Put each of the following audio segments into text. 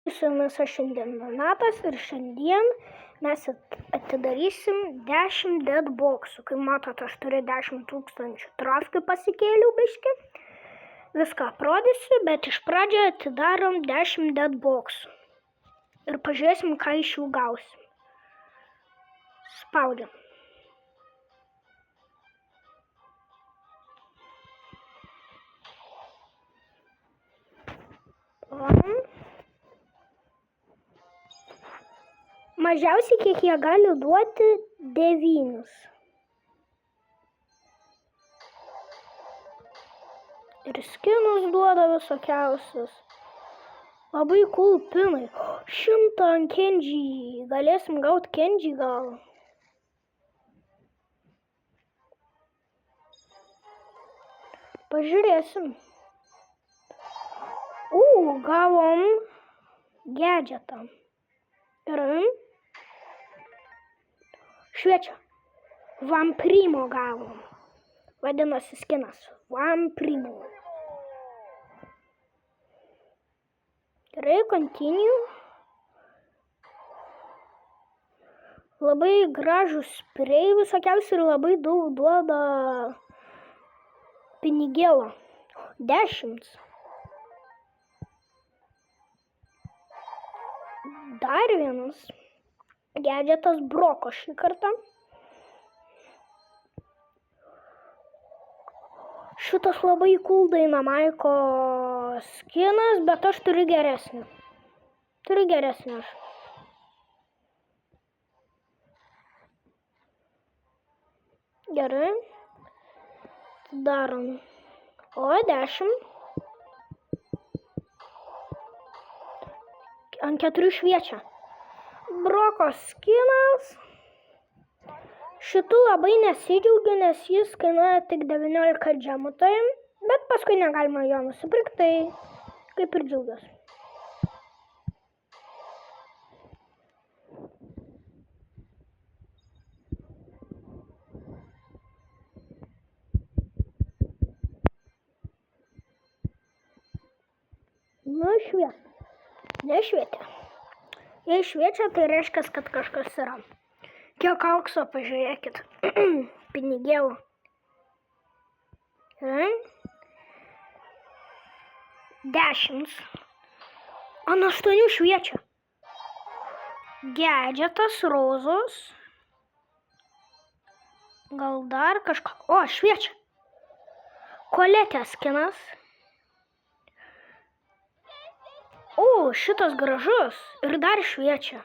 Su jumis aš šiandien Donatas ir šiandien mes atidarysim 10 deadboxų. Kaip matot, aš turiu 10 000 trafikų pasikėlių biškį. Viską parodysiu, bet iš pradžio atidarom 10 deadboxų. Ir pažiūrėsim, ką iš jų gausim. Spaudžiam. Mažiausiai, kiek jie gali duoti, 9. Ir skinus duoda visokiausius. Labai cool pinai. 100 ant Kenji. Galėsim gauti Kenji gal. Pažiūrėsim. Gavom gadgetą. Gerai. Šviečia. Vamprymo gavom. Vadinasi skinas. Vamprymo. Gerai, continue. Labai gražus spray visokiausi ir labai daug duoda pinigėlą. 10. Dar vienas gadgetas Broko šį kartą. Šitas labai cool Dynamiko skinas, bet aš turiu geresnį. Aš. Gerai. Darom. 10. Ant 4 šviečia. Broko skinas. Šitų labai nesidžiaugiu, nes jis kainuoja tik 19 džemų. Bet paskui negalima jo nusipirkti, tai kaip ir džiaugiuosi. Nešvietė. Jei šviečia, tai reiškia, kad kažkas yra. Kiek aukso, pažiūrėkit. Pinigėlų. Gerai. 10. Ant 8 šviečia. Gadgetas, rozos. Gal dar kažką. Šviečia. Koletės skinas. Šitas gražus ir dar šviečia.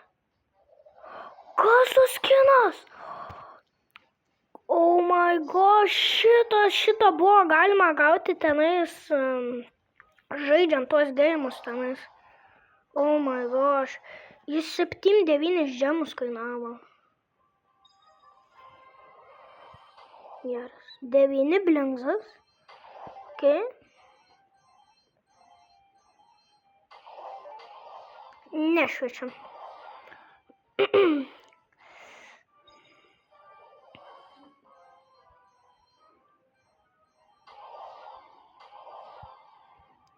Kas tas skinas? Oh my gosh, šitą buvo galima gauti tenais, žaidžiant tuos geimus tenais. Oh my gosh, jis 7-9 džemus kainavo. Geras. 9 blinzas. Okay. Nešviečiam.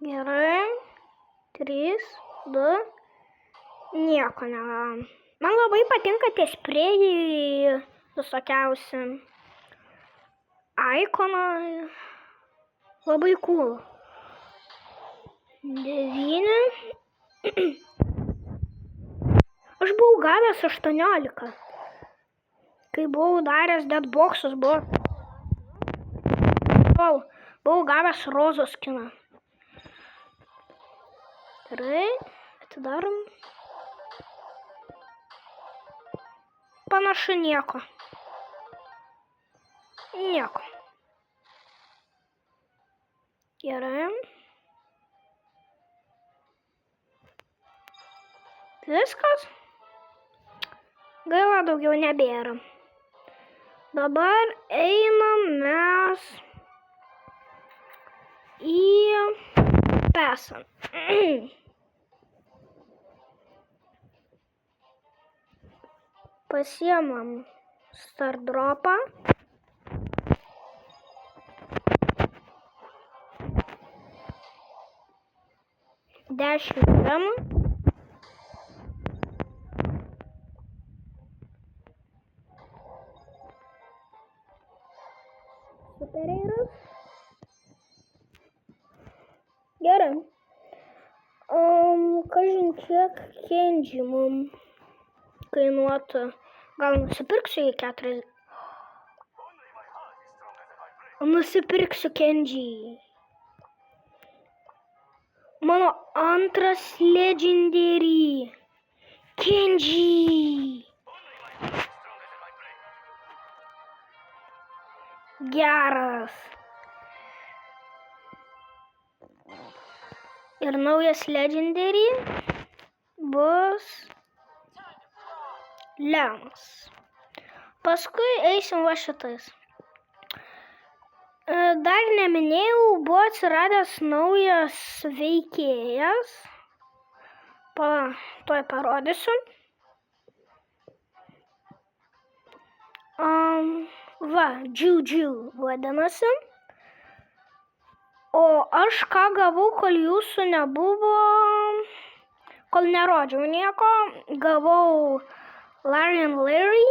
Gerai. 3, 2. Nieko negavom. Man labai patinka tie sprėjai visokiausi. Ikonai. Labai cool. 9. Aš buvau gavęs 18. Kai buvau daręs deadboxus, buvau gavęs rozos skiną. Gerai, atidarom. Panašu nieko. Gerai. Viskas. Gaila, daugiau nebėra. Dabar einam mes į pesą. Pasiemam Stardropą. 10 gramų. kažin kiek Kenji mum kainuotų. Gal nusipirksiu į 40. Nusipirksiu Kenji. Mano antras legendary. Kenji. Geras. Ir naujas legendary bus Leonas. Paskui eisim va šitais. Dar neminėjau, buvo atsiradęs naujas veikėjas. Tuoj parodysiu. Va, Juju vadinasi. O aš ką gavau, kol jūsų nebuvo, kol nerodžiau nieko, gavau Larry and Larry,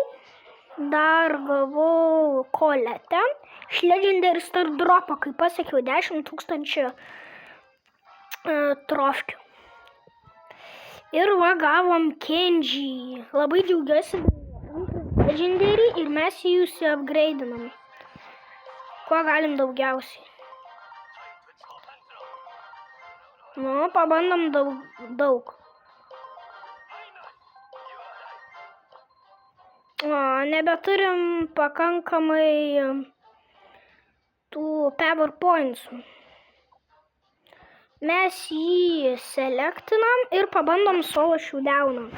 dar gavau Koletę iš Legendary Star Drop'o, kai pasiekiau 10 000 trofkių. Ir va gavom Kenji. Labai džiaugiuosi Legendary ir mes jį upgrade'inam. Kuo galim daugiausiai. Nu, pabandom daug. Nebeturim pakankamai tų power pointsų. Mes jį selektinam ir pabandom solo showdowną.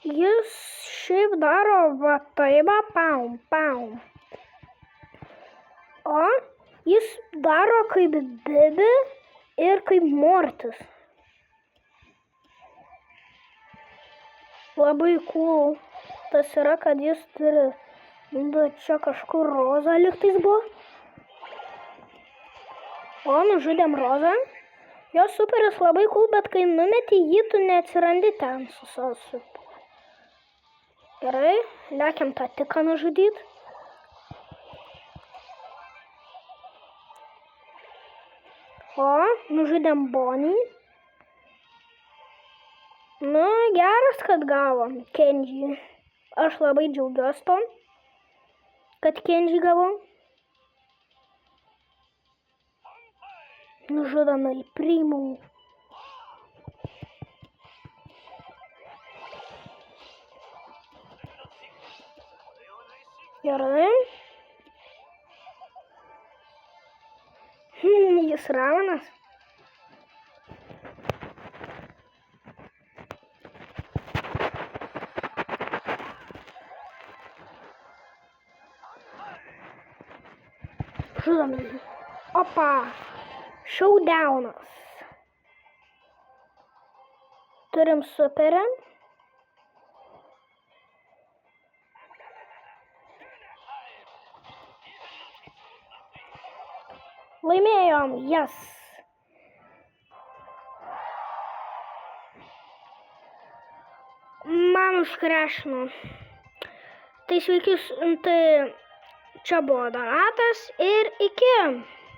Jis šiaip daro va taip, pam. O jis daro kaip Bibi ir kaip Mortis. Labai cool. Tas yra, kad jis turi, bet čia kažkur roza lygtais buvo. O, nužudėm rozą. Jo superis labai cool, bet kai numeti jį, tu neatsirandi ten su savo super. Gerai, lekiam tą tiką nužudyt. O, nužudėm Bonnie. Nu, geras, kad gavom Kenji. Aš labai džiaugiuosi tom, kad Kenji gavom. Nužudom El Primo. Gerai. Jis raunas. Žudom jį. Opa. Showdownas. Turim superę. Laimėjom, yes. Man užkrešino. Tai sveiki, tai čia buvo Donatas ir iki.